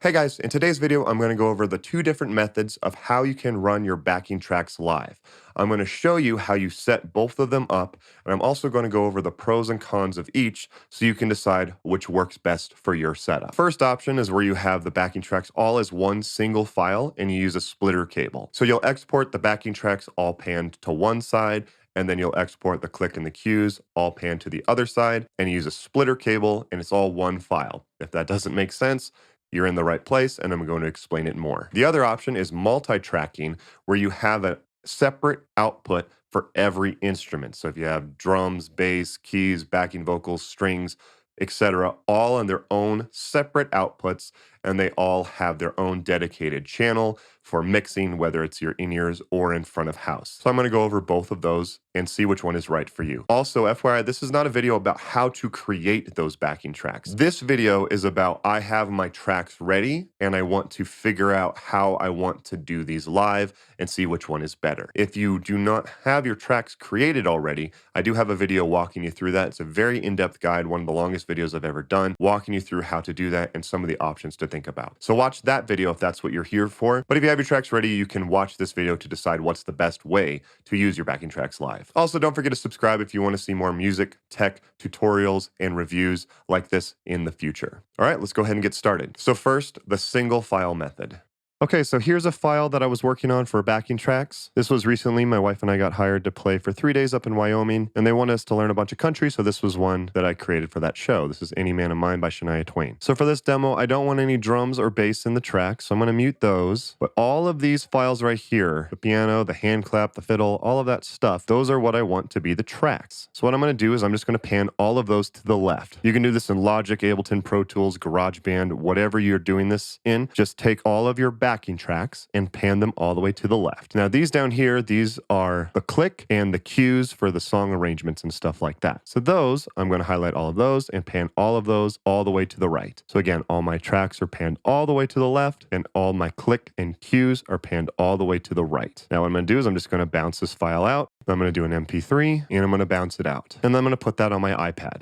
Hey guys, in today's video, I'm going to go over the two different methods of how you can run your backing tracks live. I'm going to show you how you set both of them up, and I'm also going to go over the pros and cons of each so you can decide which works best for your setup. First option is where you have the backing tracks all as one single file and you use a splitter cable. So you'll export the backing tracks all panned to one side, and then you'll export the click and the cues all panned to the other side and use a splitter cable, and it's all one file. If that doesn't make sense, you're in the right place, and I'm going to explain it more. The other option is multi-tracking, where you have a separate output for every instrument. So if you have drums, bass, keys, backing vocals, strings, etc., all on their own separate outputs, and they all have their own dedicated channel for mixing, whether it's your in-ears or in front of house. So I'm going to go over both of those and see which one is right for you. Also, FYI, this is not a video about how to create those backing tracks. This video is about I have my tracks ready and I want to figure out how I want to do these live and see which one is better. If you do not have your tracks created already, I do have a video walking you through that. It's a very in-depth guide, one of the longest videos I've ever done, walking you through how to do that and some of the options to think about. So watch that video if that's what you're here for. But if you have your tracks ready, you can watch this video to decide what's the best way to use your backing tracks live. Also, don't forget to subscribe if you want to see more music, tech, tutorials, and reviews like this in the future. All right, let's go ahead and get started. So first, the single file method. Okay, so here's a file that I was working on for backing tracks. This was recently, my wife and I got hired to play for 3 days up in Wyoming, and they wanted us to learn a bunch of country, so this was one that I created for that show. This is Any Man of Mine by Shania Twain. So for this demo, I don't want any drums or bass in the track, so I'm gonna mute those. But all of these files right here, the piano, the hand clap, the fiddle, all of that stuff, those are what I want to be the tracks. So what I'm gonna do is I'm just gonna pan all of those to the left. You can do this in Logic, Ableton, Pro Tools, GarageBand, whatever you're doing this in. Just take all of your backing tracks and pan them all the way to the left. Now these down here, these are the click and the cues for the song arrangements and stuff like that. So those, I'm going to highlight all of those and pan all of those all the way to the right. So again, all my tracks are panned all the way to the left and all my click and cues are panned all the way to the right. Now what I'm going to do is I'm just going to bounce this file out. I'm going to do an MP3 and I'm going to bounce it out. And then I'm going to put that on my iPad.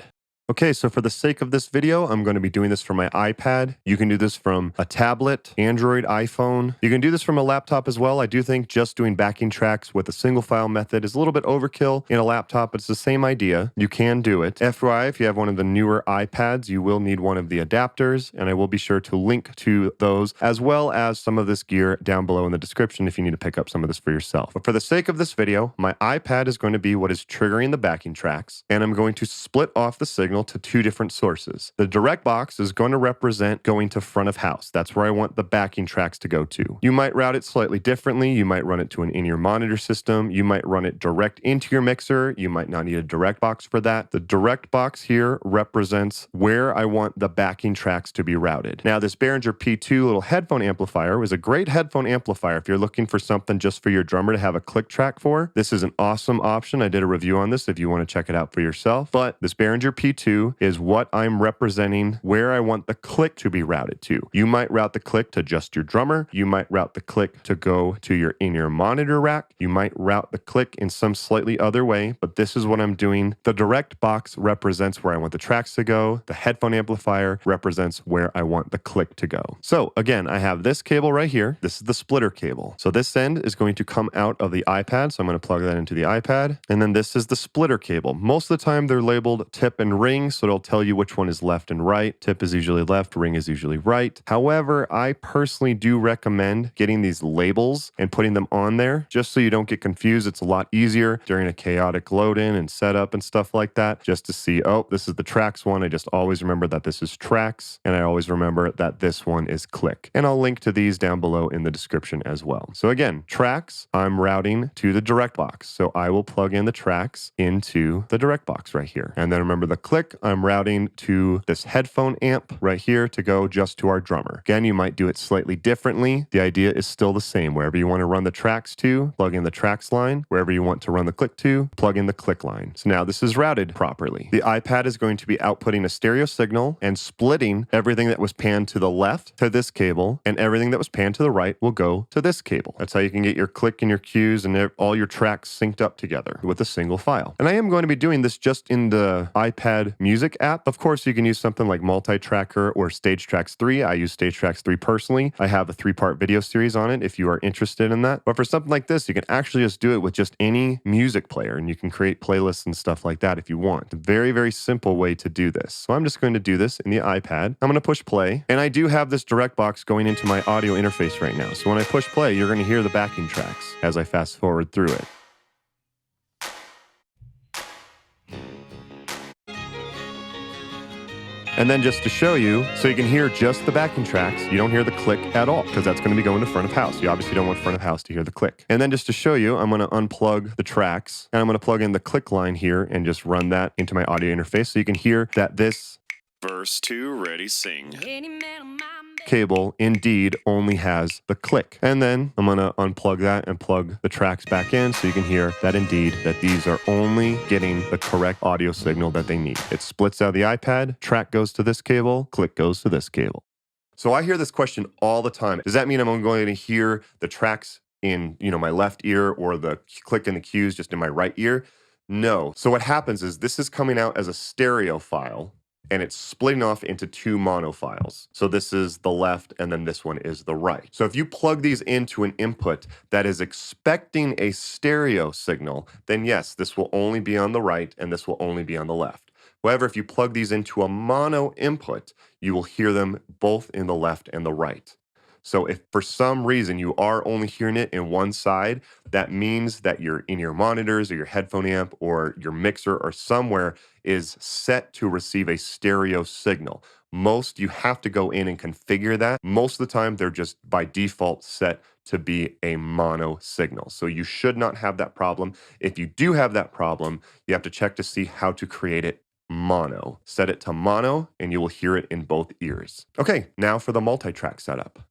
Okay, so for the sake of this video, I'm going to be doing this from my iPad. You can do this from a tablet, Android, iPhone. You can do this from a laptop as well. I do think just doing backing tracks with a single file method is a little bit overkill in a laptop, but it's the same idea. You can do it. FYI, if you have one of the newer iPads, you will need one of the adapters, and I will be sure to link to those as well as some of this gear down below in the description if you need to pick up some of this for yourself. But for the sake of this video, my iPad is going to be what is triggering the backing tracks, and I'm going to split off the signal to two different sources. The direct box is going to represent going to front of house. That's where I want the backing tracks to go to. You might route it slightly differently. You might run it to an in-ear monitor system. You might run it direct into your mixer. You might not need a direct box for that. The direct box here represents where I want the backing tracks to be routed. Now, this Behringer P2 little headphone amplifier was a great headphone amplifier if you're looking for something just for your drummer to have a click track for. This is an awesome option. I did a review on this if you want to check it out for yourself. But this Behringer P2 is what I'm representing where I want the click to be routed to. You might route the click to just your drummer. You might route the click to go to your in-ear monitor rack. You might route the click in some slightly other way, but this is what I'm doing. The direct box represents where I want the tracks to go. The headphone amplifier represents where I want the click to go. So again, I have this cable right here. This is the splitter cable. So this end is going to come out of the iPad. So I'm going to plug that into the iPad. And then this is the splitter cable. Most of the time they're labeled tip and ring, so it'll tell you which one is left and right. Tip is usually left, ring is usually right. However, I personally do recommend getting these labels and putting them on there just so you don't get confused. It's a lot easier during a chaotic load in and setup and stuff like that, just to see, oh, this is the tracks one. I just always remember that this is tracks, and I always remember that this one is click. And I'll link to these down below in the description as well. So again, tracks, I'm routing to the direct box. So I will plug in the tracks into the direct box right here. And then remember the click, I'm routing to this headphone amp right here to go just to our drummer. Again, you might do it slightly differently. The idea is still the same. Wherever you want to run the tracks to, plug in the tracks line. Wherever you want to run the click to, plug in the click line. So now this is routed properly. The iPad is going to be outputting a stereo signal and splitting everything that was panned to the left to this cable, and everything that was panned to the right will go to this cable. That's how you can get your click and your cues and all your tracks synced up together with a single file. And I am going to be doing this just in the iPad iPad music app. Of course, you can use something like MultiTracker or Traxx 3. I use Traxx 3 personally. I have a 3-part video series on it if you are interested in that. But for something like this, you can actually just do it with just any music player, and you can create playlists and stuff like that if you want. A very, very simple way to do this. So I'm just going to do this in the iPad. I'm going to push play, and I do have this direct box going into my audio interface right now. So when I push play, you're going to hear the backing tracks as I fast forward through it. And then just to show you, so you can hear just the backing tracks, you don't hear the click at all, because that's going to be going to front of house. You obviously don't want front of house to hear the click. And then just to show you, I'm going to unplug the tracks, and I'm going to plug in the click line here and just run that into my audio interface so you can hear that this verse 2, ready, sing cable indeed only has the click. And then I'm going to unplug that and plug the tracks back in so you can hear that indeed that these are only getting the correct audio signal that they need. It splits out of the iPad, track goes to this cable, click goes to this cable. So I hear this question all the time. Does that mean I'm going to hear the tracks in, my left ear or the click and the cues just in my right ear? No. So what happens is this is coming out as a stereo file, and it's splitting off into 2 mono files. So this is the left, and then this one is the right. So if you plug these into an input that is expecting a stereo signal, then yes, this will only be on the right, and this will only be on the left. However, if you plug these into a mono input, you will hear them both in the left and the right. So if for some reason you are only hearing it in one side, that means that you're in your monitors or your headphone amp or your mixer or somewhere is set to receive a stereo signal. Most, you have to go in and configure that. Most of the time, they're just by default set to be a mono signal. So you should not have that problem. If you do have that problem, you have to check to see how to create it mono. Set it to mono and you will hear it in both ears. Okay, now for the multi-track setup.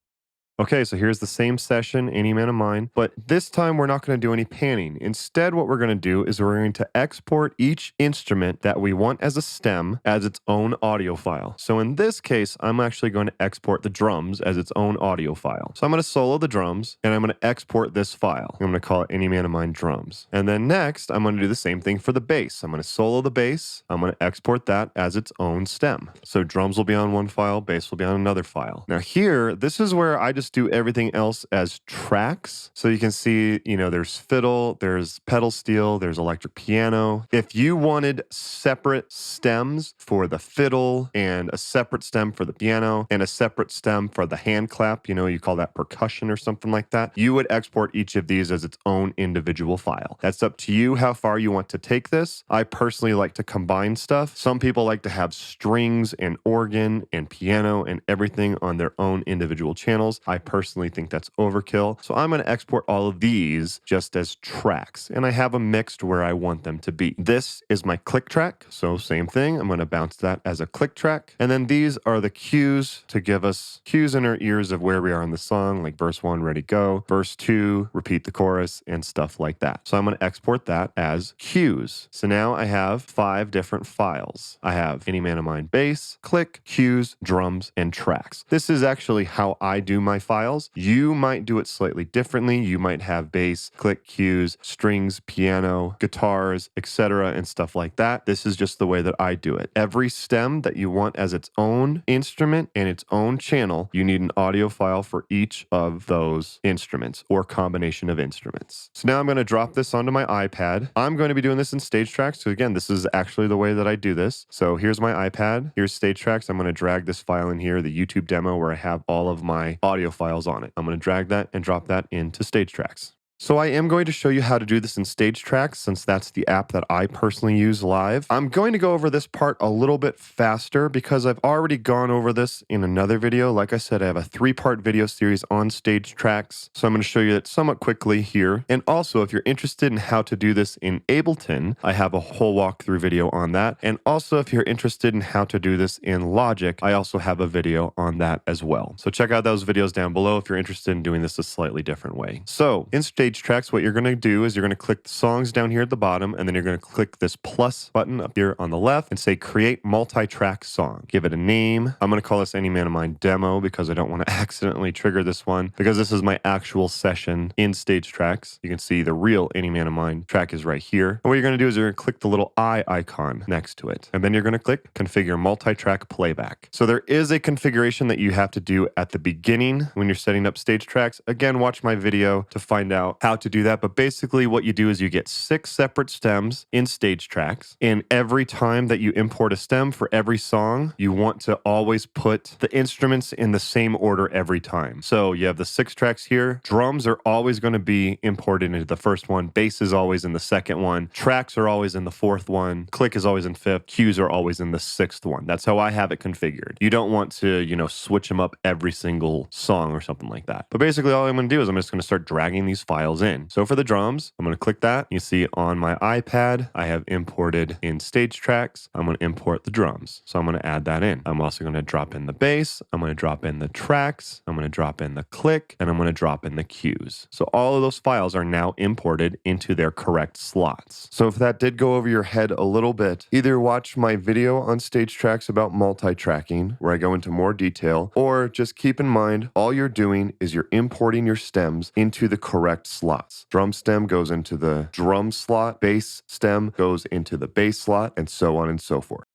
Okay, so here's the same session, Any Man of Mine, but this time we're not going to do any panning. Instead, what we're going to do is we're going to export each instrument that we want as a stem as its own audio file. So in this case, I'm actually going to export the drums as its own audio file. So I'm going to solo the drums, and I'm going to export this file. I'm going to call it Any Man of Mine drums. And then next, I'm going to do the same thing for the bass. I'm going to solo the bass. I'm going to export that as its own stem. So drums will be on one file, bass will be on another file. Now here, this is where I just do everything else as tracks. So you can see, there's fiddle, there's pedal steel, there's electric piano. If you wanted separate stems for the fiddle and a separate stem for the piano and a separate stem for the hand clap, you call that percussion or something like that, you would export each of these as its own individual file. That's up to you how far you want to take this. I personally like to combine stuff. Some people like to have strings and organ and piano and everything on their own individual channels. I personally think that's overkill. So I'm going to export all of these just as tracks, and I have them mixed where I want them to be. This is my click track. So same thing. I'm going to bounce that as a click track. And then these are the cues to give us cues in our ears of where we are in the song, like verse 1, ready, go. Verse 2, repeat the chorus and stuff like that. So I'm going to export that as cues. So now I have 5 different files. I have Any Man of Mine bass, click, cues, drums, and tracks. This is actually how I do my files. You might do it slightly differently. You might have bass, click, cues, strings, piano, guitars, etc. and stuff like that. This is just the way that I do it. Every stem that you want as its own instrument and its own channel, you need an audio file for each of those instruments or combination of instruments. So now I'm going to drop this onto my iPad. I'm going to be doing this in Stage Traxx. So again, this is actually the way that I do this. So here's my iPad. Here's Stage Traxx. I'm going to drag this file in here, the YouTube demo where I have all of my audio files on it. I'm going to drag that and drop that into Stage Traxx. So I am going to show you how to do this in Stage Traxx since that's the app that I personally use live. I'm going to go over this part a little bit faster because I've already gone over this in another video. Like I said, I have a 3-part video series on Stage Traxx, so I'm going to show you that somewhat quickly here. And also, if you're interested in how to do this in Ableton, I have a whole walkthrough video on that. And also, if you're interested in how to do this in Logic, I also have a video on that as well. So check out those videos down below if you're interested in doing this a slightly different way. So in Stage Stage Traxx, what you're going to do is you're going to click the songs down here at the bottom, and then you're going to click this plus button up here on the left and say create multi-track song. Give it a name. I'm going to call this Any Man of Mine demo because I don't want to accidentally trigger this one, because this is my actual session in Stage Traxx. You can see the real Any Man of Mine track is right here. And what you're going to do is you're going to click the little eye icon next to it, and then you're going to click configure multi-track playback. So there is a configuration that you have to do at the beginning when you're setting up Stage Traxx. Again, watch my video to find out how to do that. But basically what you do is you get 6 separate stems in Stage Traxx, and every time that you import a stem for every song, you want to always put the instruments in the same order every time. So you have the 6 tracks here. Drums are always going to be imported into the first one. Bass is always in the second one. Tracks are always in the fourth one. Click is always in fifth. Cues are always in the sixth one. That's how I have it configured. You don't want to, switch them up every single song or something like that. But basically all I'm going to do is I'm just going to start dragging these files in. So for the drums, I'm going to click that. You see on my iPad, I have imported in Stage Traxx. I'm going to import the drums. So I'm going to add that in. I'm also going to drop in the bass. I'm going to drop in the tracks. I'm going to drop in the click, and I'm going to drop in the cues. So all of those files are now imported into their correct slots. So if that did go over your head a little bit, either watch my video on Stage Traxx about multi-tracking, where I go into more detail, or just keep in mind, all you're doing is you're importing your stems into the correct slots. Drum stem goes into the drum slot, bass stem goes into the bass slot, and so on and so forth.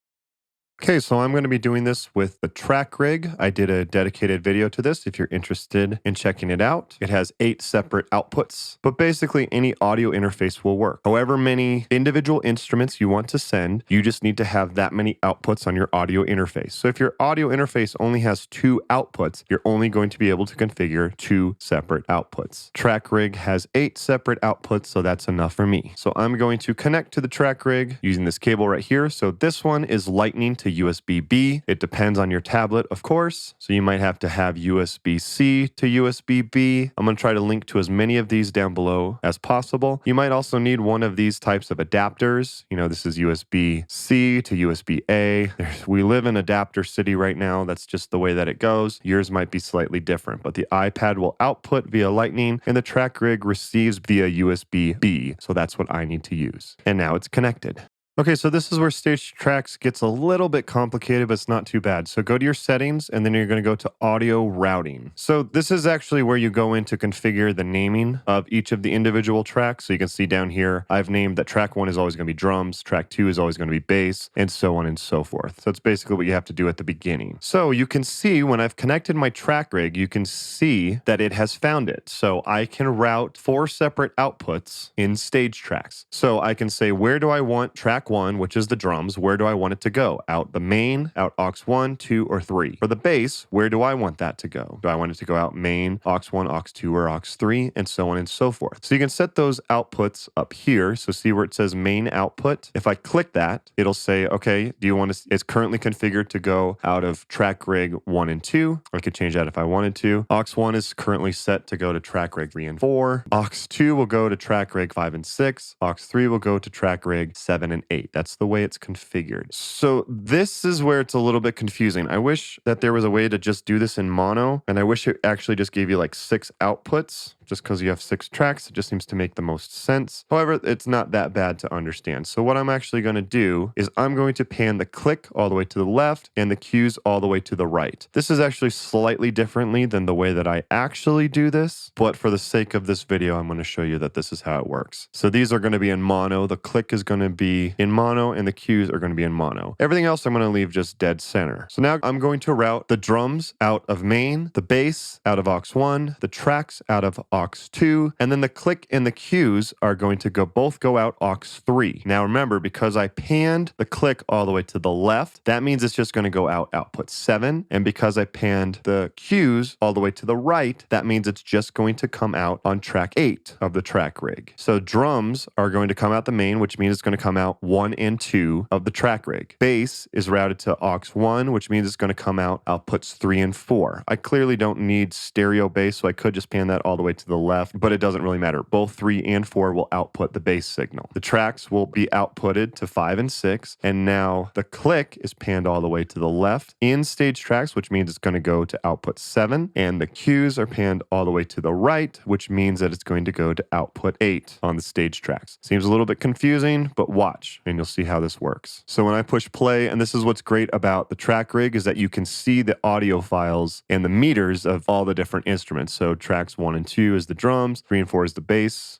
Okay, so I'm going to be doing this with the track rig. I did a dedicated video to this if you're interested in checking it out. It has 8 separate outputs, but basically any audio interface will work. However many individual instruments you want to send, you just need to have that many outputs on your audio interface. So if your audio interface only has 2 outputs, you're only going to be able to configure 2 separate outputs. Track rig has 8 separate outputs, so that's enough for me. So I'm going to connect to the track rig using this cable right here. So this one is Lightning to USB-B. It depends on your tablet, of course. So you might have to have USB-C to USB-B. I'm going to try to link to as many of these down below as possible. You might also need one of these types of adapters. This is USB-C to USB-A. We live in adapter city right now. That's just the way that it goes. Yours might be slightly different, but the iPad will output via Lightning and the track rig receives via USB-B. So that's what I need to use. And now it's connected. Okay, so this is where Stage Traxx gets a little bit complicated, but it's not too bad. So go to your settings, and then you're going to go to audio routing. So this is actually where you go in to configure the naming of each of the individual tracks. So you can see down here, I've named that track 1 is always going to be drums, track 2 is always going to be bass, and so on and so forth. So it's basically what you have to do at the beginning. So you can see when I've connected my track rig, you can see that it has found it. So I can route 4 separate outputs in Stage Traxx. So I can say, where do I want track 1, which is the drums, where do I want it to go? Out the main, out aux 1, 2, or 3. For the bass, where do I want that to go? Do I want it to go out main, aux 1, aux 2, or aux 3, and so on and so forth. So you can set those outputs up here. So see where it says main output? If I click that, it'll say, okay, do you want to, it's currently configured to go out of track rig 1 and 2. I could change that if I wanted to. Aux 1 is currently set to go to track rig 3 and 4. Aux 2 will go to track rig 5 and 6. Aux 3 will go to track rig 7 and 8. That's the way it's configured. So this is where it's a little bit confusing. I wish that there was a way to just do this in mono, and I wish it actually just gave you like 6 outputs. Just because you have 6 tracks, it just seems to make the most sense. However, it's not that bad to understand. So what I'm actually going to do is I'm going to pan the click all the way to the left and the cues all the way to the right. This is actually slightly differently than the way that I actually do this, but for the sake of this video, I'm going to show you that this is how it works. So these are going to be in mono. The click is going to be in mono and the cues are going to be in mono. Everything else I'm going to leave just dead center. So now I'm going to route the drums out of main, the bass out of aux 1, the tracks out of aux 2, and then the click and the cues are going to both go out aux 3. Now remember, because I panned the click all the way to the left, that means it's just going to go out output 7, and because I panned the cues all the way to the right, that means it's just going to come out on track 8 of the track rig. So drums are going to come out the main, which means it's going to come out 1 and 2 of the track rig. Bass is routed to aux 1, which means it's going to come out outputs 3 and 4. I clearly don't need stereo bass, so I could just pan that all the way to the left, but it doesn't really matter. Both 3 and 4 will output the bass signal. The tracks will be outputted to 5 and 6, and now the click is panned all the way to the left in stage tracks, which means it's going to go to output 7, and the cues are panned all the way to the right, which means that it's going to go to output 8 on the stage tracks. Seems a little bit confusing, but watch and you'll see how this works. So when I push play, and this is what's great about the track rig, is that you can see the audio files and the meters of all the different instruments. So tracks 1 and 2 is the drums, 3 and 4 is the bass.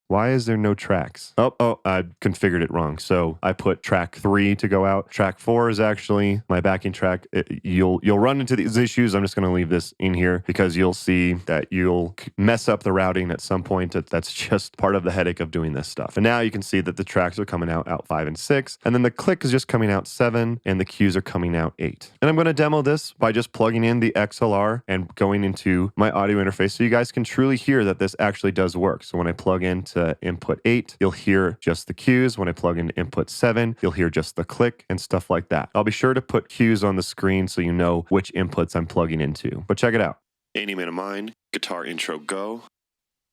Why is there no tracks? Oh, I configured it wrong. So I put track 3 to go out. Track 4 is actually my backing track. You'll run into these issues. I'm just going to leave this in here because you'll see that you'll mess up the routing at some point. That's just part of the headache of doing this stuff. And now you can see that the tracks are coming out 5 and 6. And then the click is just coming out 7 and the cues are coming out 8. And I'm going to demo this by just plugging in the XLR and going into my audio interface so you guys can truly hear that this actually does work. So when I plug into input 8, you'll hear just the cues. When I plug in input 7, you'll hear just the click and stuff like that. I'll be sure to put cues on the screen so you know which inputs I'm plugging into. But check it out. Any Man of Mine, guitar intro go,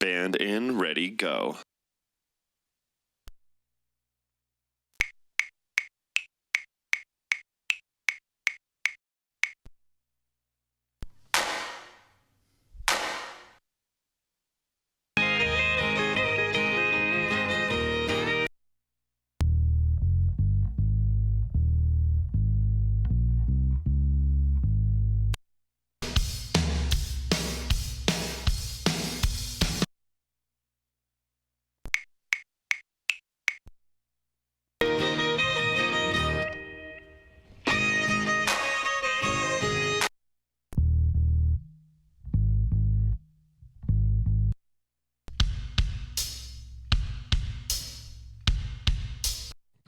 band in, ready, go.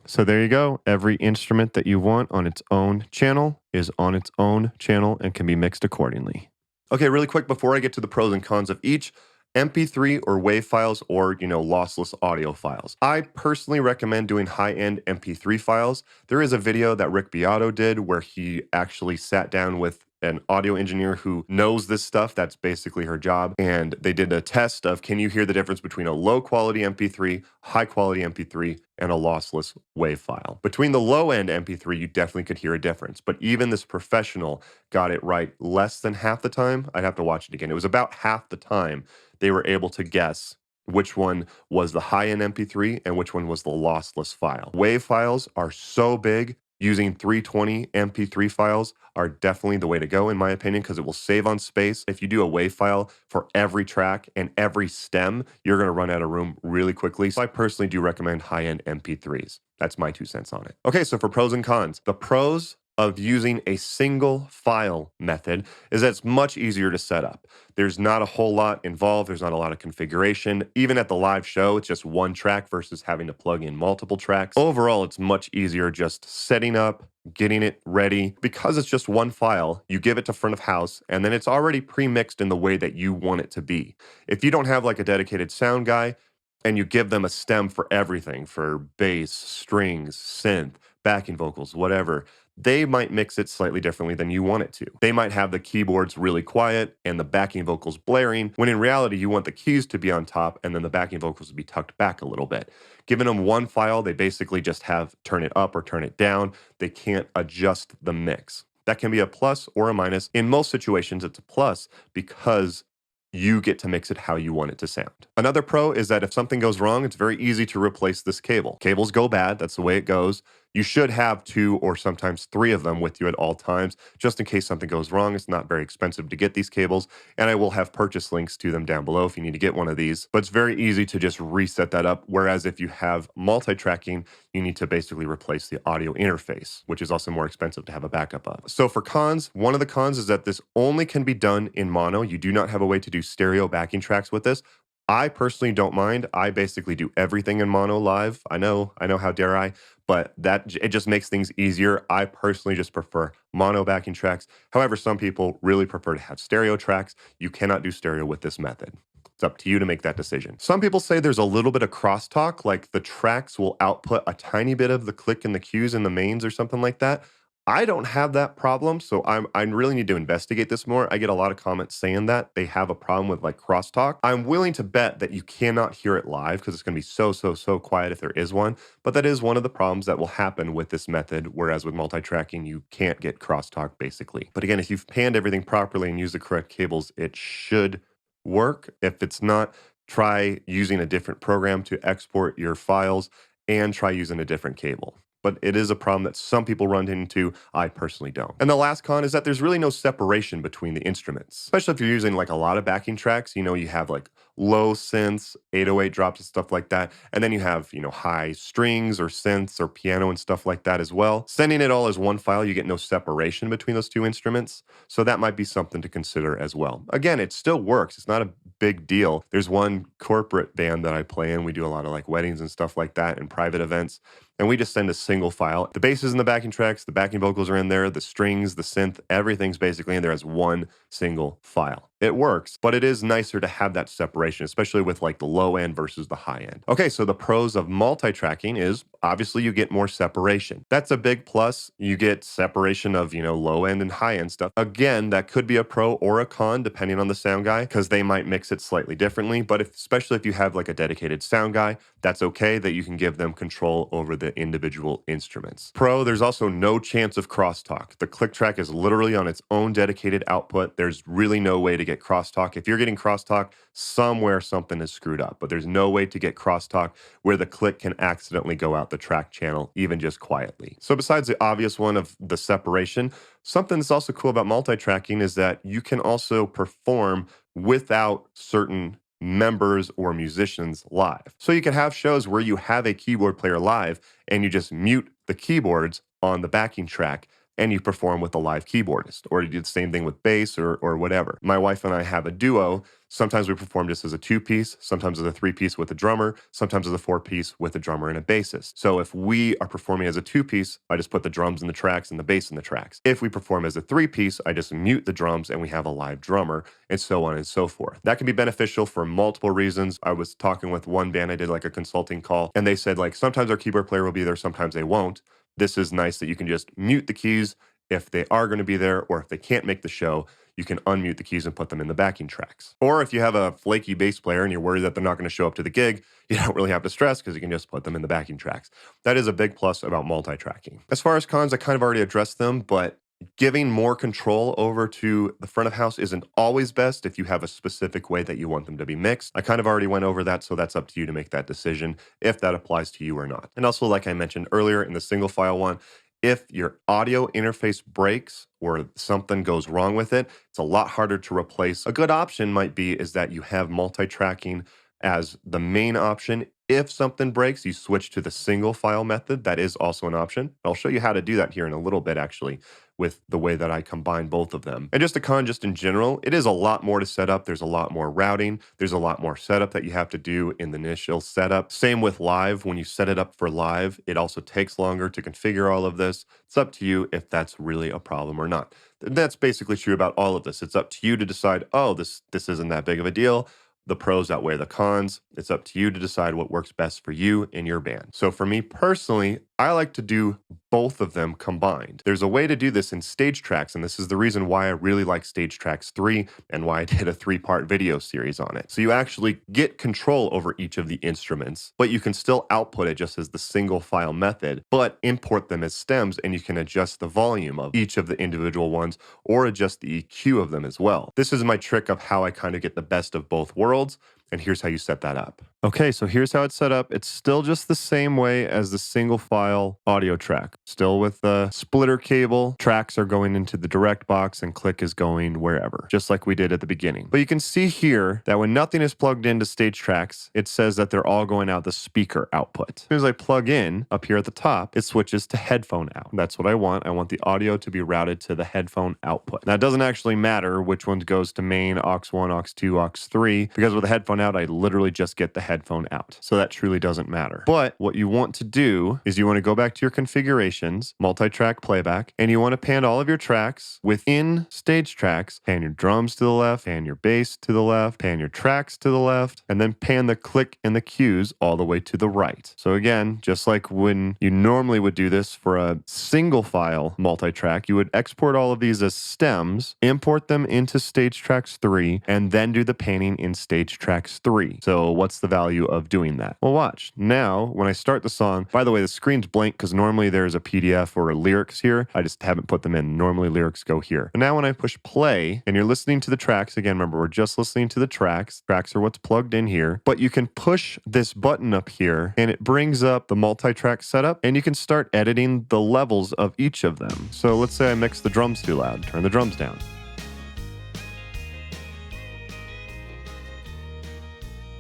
So there you go. Every instrument that you want on its own channel is on its own channel and can be mixed accordingly. Okay, really quick before I get to the pros and cons of each, MP3 or WAV files or, lossless audio files. I personally recommend doing high-end MP3 files. There is a video that Rick Beato did where he actually sat down with an audio engineer who knows this stuff. That's basically her job. And they did a test of, can you hear the difference between a low quality MP3, high quality MP3, and a lossless WAV file? Between the low end MP3, you definitely could hear a difference. But even this professional got it right less than half the time. I'd have to watch it again. It was about half the time they were able to guess which one was the high-end MP3 and which one was the lossless file. WAV files are so big, using 320 MP3 files are definitely the way to go, in my opinion, because it will save on space. If you do a WAV file for every track and every stem, you're going to run out of room really quickly. So I personally do recommend high-end MP3s. That's my 2 cents on it. Okay, so for pros and cons. The pros of using a single file method is that it's much easier to set up. There's not a whole lot involved. There's not a lot of configuration. Even at the live show, it's just one track versus having to plug in multiple tracks. Overall, it's much easier just setting up, getting it ready. Because it's just one file, you give it to front of house, and then it's already pre-mixed in the way that you want it to be. If you don't have like a dedicated sound guy, and you give them a stem for everything, for bass, strings, synth, backing vocals, whatever, they might mix it slightly differently than you want it to. They might have the keyboards really quiet and the backing vocals blaring, when in reality, you want the keys to be on top and then the backing vocals to be tucked back a little bit. Giving them one file, they basically just have turn it up or turn it down. They can't adjust the mix. That can be a plus or a minus. In most situations, it's a plus because you get to mix it how you want it to sound. Another pro is that if something goes wrong, it's very easy to replace this cable. Cables go bad, that's the way it goes. You should have 2 or sometimes 3 of them with you at all times, just in case something goes wrong. It's not very expensive to get these cables, and I will have purchase links to them down below if you need to get one of these. But it's very easy to just reset that up, whereas if you have multi-tracking, you need to basically replace the audio interface, which is also more expensive to have a backup of. So for cons, one of the cons is that this only can be done in mono. You do not have a way to do stereo backing tracks with this. I personally don't mind. I basically do everything in mono live. I know, how dare I, but it just makes things easier. I personally just prefer mono backing tracks. However, some people really prefer to have stereo tracks. You cannot do stereo with this method. It's up to you to make that decision. Some people say there's a little bit of crosstalk, like the Traxx will output a tiny bit of the click and the cues in the mains or something like that. I don't have that problem, so I really need to investigate this more. I get a lot of comments saying that they have a problem with like crosstalk. I'm willing to bet that you cannot hear it live because it's going to be so quiet if there is one. But that is one of the problems that will happen with this method, whereas with multi-tracking, you can't get crosstalk basically. But again, if you've panned everything properly and used the correct cables, it should work. If it's not, try using a different program to export your files and try using a different cable. But it is a problem that some people run into. I personally don't. And the last con is that there's really no separation between the instruments, especially if you're using like a lot of backing tracks. You know, you have like low synths, 808 drops and stuff like that. And then you have, you know, high strings or synths or piano and stuff like that as well. Sending it all as one file, you get no separation between those two instruments. So that might be something to consider as well. Again, it still works. It's not a big deal. There's one corporate band that I play in. We do a lot of like weddings and stuff like that and private events. And we just send a single file. The bass is in the backing tracks, the backing vocals are in there, the strings, the synth, everything's basically in there as one single file. It works, but it is nicer to have that separation, especially with like the low end versus the high end. Okay, so the pros of multi-tracking is obviously you get more separation. That's a big plus. You get separation of, you know, low end and high end stuff. Again, that could be a pro or a con depending on the sound guy because they might mix it slightly differently. But especially if you have like a dedicated sound guy, that's okay that you can give them control over the individual instruments. Pro, there's also no chance of crosstalk. The click track is literally on its own dedicated output. There's really no way to get crosstalk. If you're getting crosstalk, somewhere something is screwed up, but there's no way to get crosstalk where the click can accidentally go out the track channel, even just quietly. So besides the obvious one of the separation, something that's also cool about multi-tracking is that you can also perform without certain members or musicians live. So you can have shows where you have a keyboard player live and you just mute the keyboards on the backing track and you perform with a live keyboardist, or you do the same thing with bass or whatever. My wife and I have a duo. Sometimes we perform just as a 2-piece, sometimes as a 3-piece with a drummer, sometimes as a 4-piece with a drummer and a bassist. So if we are performing as a 2-piece, I just put the drums in the tracks and the bass in the tracks. If we perform as a 3-piece, I just mute the drums and we have a live drummer, and so on and so forth. That can be beneficial for multiple reasons. I was talking with one band, I did like a consulting call, and they said like sometimes our keyboard player will be there, sometimes they won't. This is nice that you can just mute the keys if they are going to be there, or if they can't make the show, you can unmute the keys and put them in the backing tracks. Or if you have a flaky bass player and you're worried that they're not going to show up to the gig, you don't really have to stress because you can just put them in the backing tracks. That is a big plus about multi-tracking. As far as cons, I kind of already addressed them, but giving more control over to the front of house isn't always best if you have a specific way that you want them to be mixed. I kind of already went over that, so that's up to you to make that decision if that applies to you or not. And also, like I mentioned earlier in the single file one, if your audio interface breaks or something goes wrong with it, it's a lot harder to replace. A good option might be is that you have multi-tracking as the main option. If something breaks, you switch to the single file method. That is also an option. I'll show you how to do that here in a little bit, actually, with the way that I combine both of them. And just a con, just in general, it is a lot more to set up. There's a lot more routing. There's a lot more setup that you have to do in the initial setup. Same with live. When you set it up for live, it also takes longer to configure all of this. It's up to you if that's really a problem or not. That's basically true about all of this. It's up to you to decide, oh, this isn't that big of a deal. The pros outweigh the cons. It's up to you to decide what works best for you and your band. So for me personally, I like to do both of them combined. There's a way to do this in Stage Traxx, and this is the reason why I really like Stage Traxx 3 and why I did a 3-part video series on it. So you actually get control over each of the instruments, but you can still output it just as the single file method, but import them as stems, and you can adjust the volume of each of the individual ones or adjust the EQ of them as well. This is my trick of how I kind of get the best of both worlds. And here's how you set that up. Okay, so here's how it's set up. It's still just the same way as the single file audio track. Still with the splitter cable, tracks are going into the direct box and click is going wherever, just like we did at the beginning. But you can see here that when nothing is plugged into Stage Traxx, it says that they're all going out the speaker output. As soon as I plug in up here at the top, it switches to headphone out. That's what I want. I want the audio to be routed to the headphone output. Now, it doesn't actually matter which one goes to main, aux 1, aux 2, aux 3, because with the headphone out, I literally just get the headphone out. So that truly doesn't matter. But what you want to do is you want to go back to your configurations, multi-track playback, and you want to pan all of your tracks within stage tracks. Pan your drums to the left, pan your bass to the left, pan your tracks to the left, and then pan the click and the cues all the way to the right. So again, just like when you normally would do this for a single file multi-track, you would export all of these as stems, import them into stage tracks 3, and then do the panning in stage tracks 3. So what's the value of doing that? Well, watch. Now, when I start the song, by the way, the screen's blank because normally there's a PDF or a lyrics here. I just haven't put them in. Normally lyrics go here. And now when I push play and you're listening to the tracks, again, remember, we're just listening to the tracks. Tracks are what's plugged in here. But you can push this button up here and it brings up the multi-track setup and you can start editing the levels of each of them. So let's say I mix the drums too loud. Turn the drums down.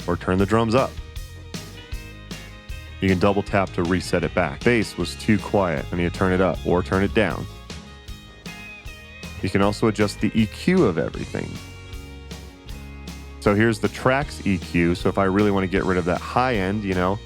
Or turn the drums up. You can double tap to reset it back. Bass was too quiet. I need to turn it up or turn it down. You can also adjust the EQ of everything. So here's the Traxx EQ. So if I really want to get rid of that high end, you know,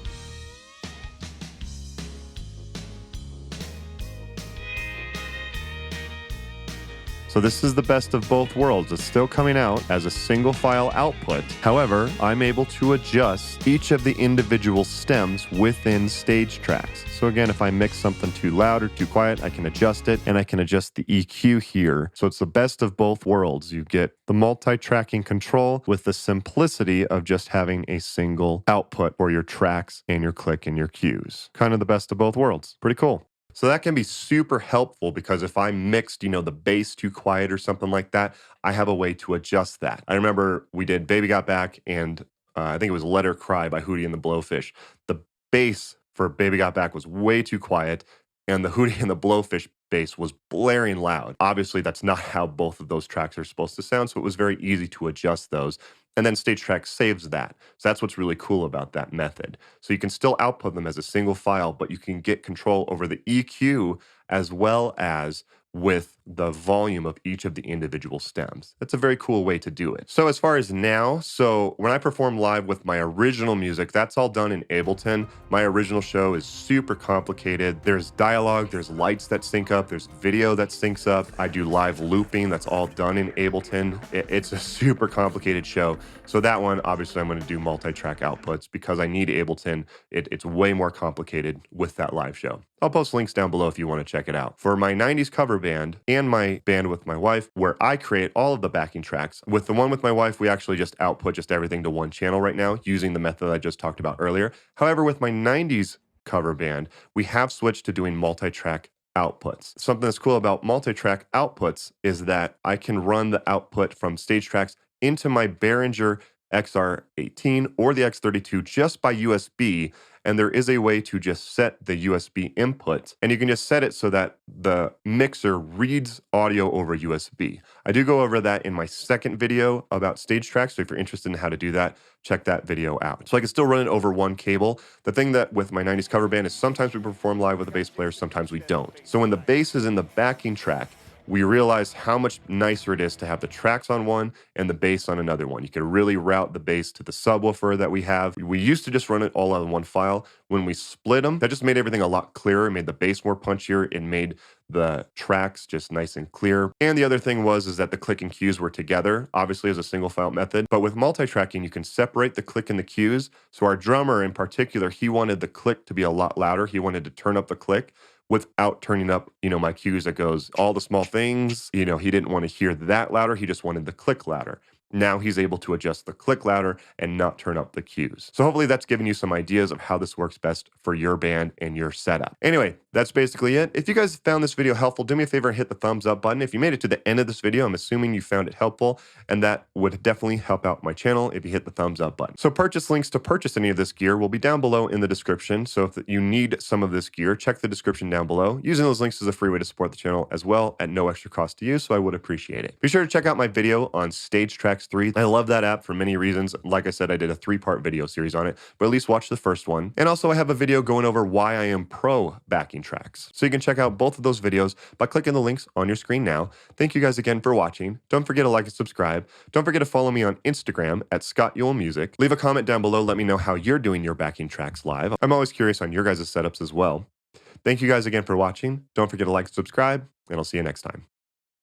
so this is the best of both worlds. It's still coming out as a single file output. However, I'm able to adjust each of the individual stems within stage tracks. So again, if I mix something too loud or too quiet, I can adjust it and I can adjust the EQ here. So it's the best of both worlds. You get the multi-tracking control with the simplicity of just having a single output for your tracks and your click and your cues. Kind of the best of both worlds. Pretty cool. So that can be super helpful because if I mixed, you know, the bass too quiet or something like that, I have a way to adjust that. I remember we did Baby Got Back and I think it was Let Her Cry by Hootie and the Blowfish. The bass for Baby Got Back was way too quiet and the Hootie and the Blowfish bass was blaring loud. Obviously, that's not how both of those tracks are supposed to sound, so it was very easy to adjust those. And then Stage Track saves that. So that's what's really cool about that method. So you can still output them as a single file, but you can get control over the EQ as well as with the volume of each of the individual stems. That's a very cool way to do it. So as far as now, so when I perform live with my original music, that's all done in Ableton. My original show is super complicated. There's dialogue, there's lights that sync up, there's video that syncs up. I do live looping, that's all done in Ableton. It's a super complicated show. So that one, obviously I'm gonna do multi-track outputs because I need Ableton. It's way more complicated with that live show. I'll post links down below if you want to check it out. For my 90s cover band and my band with my wife, where I create all of the backing tracks, with the one with my wife, we actually just output just everything to one channel right now using the method I just talked about earlier. However, with my 90s cover band, we have switched to doing multi-track outputs. Something that's cool about multi-track outputs is that I can run the output from stage tracks into my Behringer XR18 or the X32 just by USB, and there is a way to just set the USB input, and you can just set it so that the mixer reads audio over USB. I do go over that in my second video about stage tracks, so if you're interested in how to do that, check that video out. So I can still run it over one cable. The thing that with my 90s cover band is sometimes we perform live with a bass player, sometimes we don't. So when the bass is in the backing track, we realized how much nicer it is to have the tracks on one and the bass on another one. You can really route the bass to the subwoofer that we have. We used to just run it all on one file. When we split them, that just made everything a lot clearer. It made the bass more punchier. It made the tracks just nice and clear. And the other thing is that the click and cues were together, obviously as a single file method. But with multi-tracking, you can separate the click and the cues. So our drummer in particular, he wanted the click to be a lot louder. He wanted to turn up the click without turning up, you know, my cues that goes all the small things. You know, he didn't want to hear that louder. He just wanted the click louder. Now he's able to adjust the click louder and not turn up the cues. So hopefully that's given you some ideas of how this works best for your band and your setup. Anyway, that's basically it. If you guys found this video helpful, do me a favor and hit the thumbs up button. If you made it to the end of this video, I'm assuming you found it helpful, and that would definitely help out my channel if you hit the thumbs up button. So purchase links to purchase any of this gear will be down below in the description. So if you need some of this gear, check the description down below. Using those links is a free way to support the channel as well at no extra cost to you, so I would appreciate it. Be sure to check out my video on stage tracks Traxx 3. I love that app for many reasons. Like I said, I did a 3-part video series on it, but at least watch the first one. And also I have a video going over why I am pro backing tracks. So you can check out both of those videos by clicking the links on your screen now. Thank you guys again for watching. Don't forget to like and subscribe. Don't forget to follow me on Instagram at Scott Yule Music. Leave a comment down below. Let me know how you're doing your backing tracks live. I'm always curious on your guys' setups as well. Thank you guys again for watching. Don't forget to like and subscribe, and I'll see you next time.